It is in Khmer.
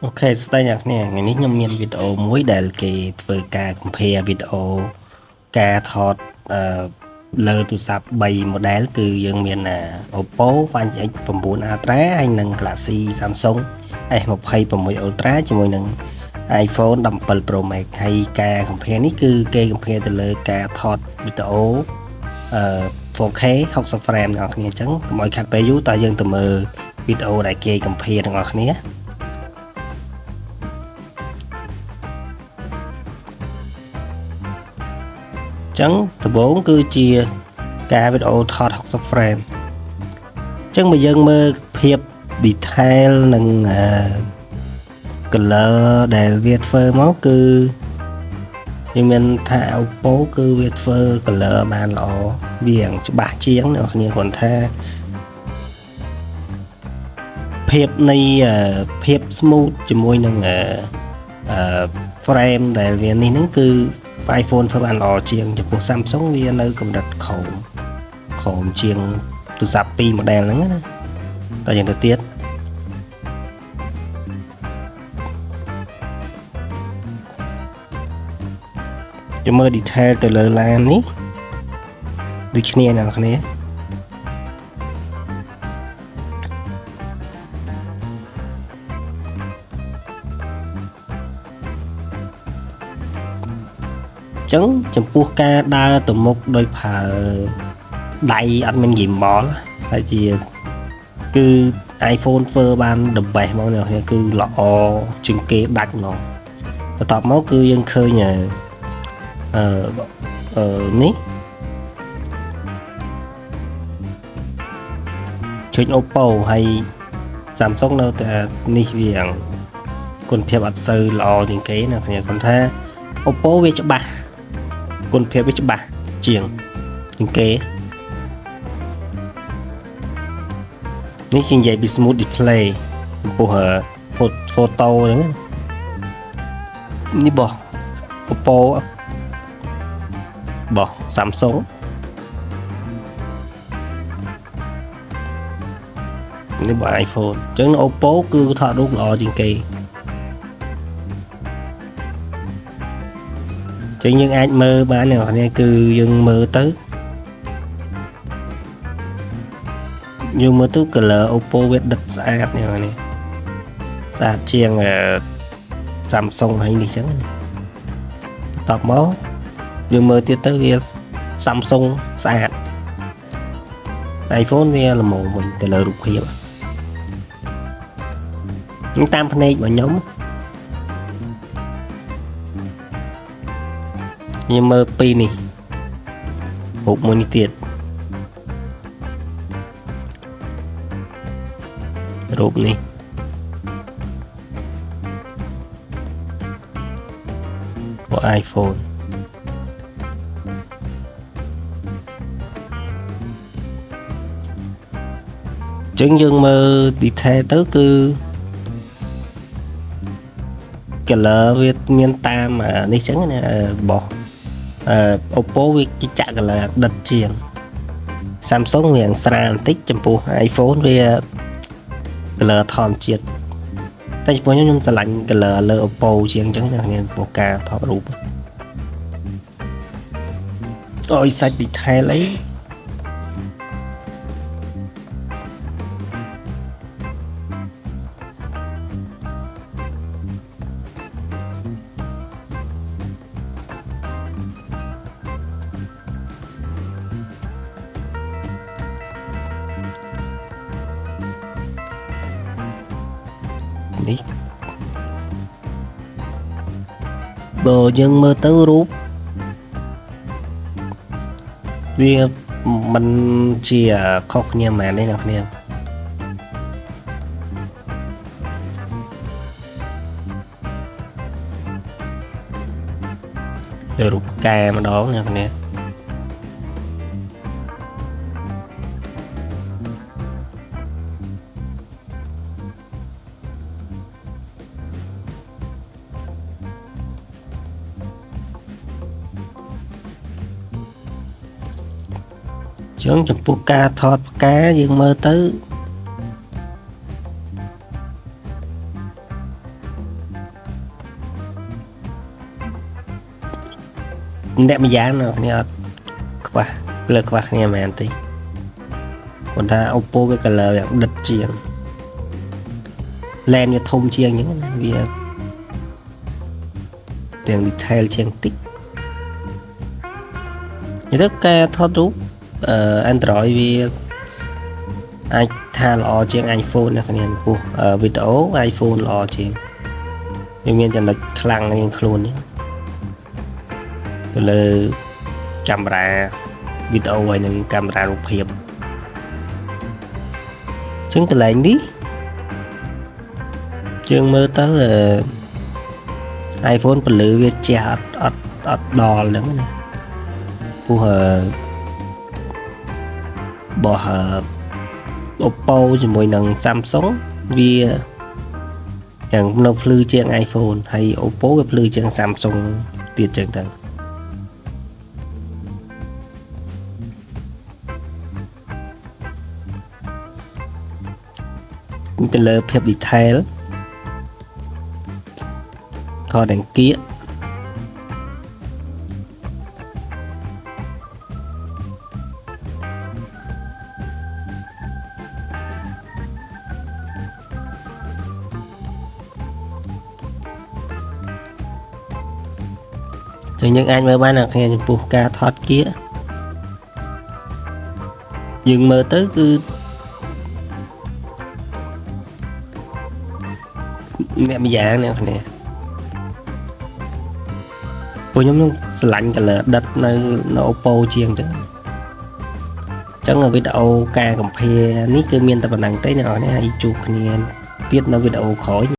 Ok, stay nhạc nè, ngàyนี้ខ្ញុំមានវីដេអូមួយដែលគេធ្វើការ compare វីដេអូការថតលើទូរស័ព្ទ3 model គឺយើងមាន Oppo Find X 9 Ultra ហើយនិង Galaxy Samsung S26 Ultra ជាមួយនឹង iPhone 17 Pro Max ហើយការ compare នេះគឺគេ compare ទៅលើការថតវីដេអូ 4K 60 frame ទាំងអស់គ្នាអញ្ចឹងកុំឲ្យខាត់ពេលយូរតើយើងទៅមើលវីដេអូដែលគេ compare ទាំងអស់គ្នាចឹងដំបូងគឺជាការវីដេអូថត60 frame ចឹងបើយើងមើលភាព detail និង color ដែលវាធ្វើមកគឺយើងមានថា Oppo គឺវាធ្វើ color បានល្អវាច្បាស់ជាងអ្នកគ្នាគាត់ថាភាពនៃភាព smooth ជាមួយនឹងframe ដែលវានេះហ្នឹងគឺ iPhone ធ្វើបានល្អជាងចំពោះ Samsung វានៅកម្រិតក្រោមជាងទូរស័ព្ទ2 model ហ្នឹងណាតើយ៉ាងទៅទៀតយើងមើល detail ទៅលើឡាននេះដូចគ្នាអ្នកគ្នាចឹងចំពោះការដើរទៅមុខដោយប្រើដៃអត់មាន gimbal តែជាគឺ iPhone ធ្វើបាន the best មកអ្នកគ្នាគឺល្អជាងគេដាច់ហ្មងបន្ទាប់មកគឺយើងឃើញនេះឃើញ Oppo ហើយ Samsung នៅតែនេះវាគុណភាពអត់សូវល្អជាងគេណាគ្នាគាត់ថា Oppo វាច្បាស់គុណភាពវាច្បាស់ជាងគេនេះគេនិយាយពី smooth display ចំពោះphoto អញ្ចឹងនេះបោះ Oppo បោះ Samsung នេះបោះ iPhone អញ្ចឹង Oppo គឺថតរូបល្អជាងគេចឹងយើងអាចមើលបានអ្នកនរគឺយើងមើលទៅ color Oppo វាដិតស្អាតនេះនេះស្អាតជាង Samsung ហើយនេះចឹងបន្ទាប់មកយើងមើលទៀតទៅវា Samsung ស្អាត iPhone វាល្មមវិញទៅលើរូបភាពតាមភ្នែករបស់ខ្ញុំខ្ញុំមើលពីនេះរូបមួយនេះទៀតរូបនេះរបស់ iPhone ចឹងយើងមើល detail ទៅគឺ color វាមានតាមនេះចឹងណារបស់ Oppo វាគេចាក់ color ដិតជាង Samsung វាស្រាលបន្តិចចំពោះ iPhone វា color ធម្មជាតិតែចំពោះខ្ញុំស្រឡាញ់ color លើ Oppo ជាងចឹងណាគ្នាចំពោះការថតរូបអយសាច់ detail អីនេះបើយើងមើលទៅរូបវាមិនជាខុសគ្នាមែនទេអ្នកគ្នារូបកែម្ដងអ្នកគ្នាចឹងចំពោះការថតផ្កាយើងមើលទៅ អ្នកម្យ៉ាងនោះគ្នាអត់ខ្វះលើខ្វះគ្នាមែនទេគាត់ថា Oppo វា color យ៉ាងដិតជាង lens វាធំជាងអញ្ចឹងណាវាទាំង detail ជាងតិចនិយាយទៅការថតរូបAndroid វាអាចថាល្អជាង iPhone ណាគ្នាពោះវីដេអូ iPhone ល្អជាងវាមានចំណុចខ្លាំងរៀងខ្លួននេះទៅលើកាមេរ៉ាវីដេអូហើយនិងកាមេរ៉ារូបភាពចឹងកន្លែងនេះយើងមើលទៅiPhone ពលឺវាជះអត់ដល់ហ្នឹងណាពោះបោះOppo ជាមួយនឹង Samsung វាយ៉ាងនៅភ្លឺជាង iPhone ហើយ Oppo វាភ្លឺជាង Samsung ទៀតចឹងទៅទៅលើភាព detail ថតអង្គាកចឹងយើងអាចមើលបានអ្នកគ្នាចំពោះការថតគៀកយើងមើលទៅគឺអ្នកម្យ៉ាងអ្នកគ្នាពួកខ្ញុំស្រឡាញ់ color ដិតនៅ Oppo ជាងទៅចឹងវីដេអូការcompare នេះគឺមានតែប៉ុណ្្នឹងទេអ្នកនរហើយជួបគ្នាទៀតនៅវីដេអូក្រោយ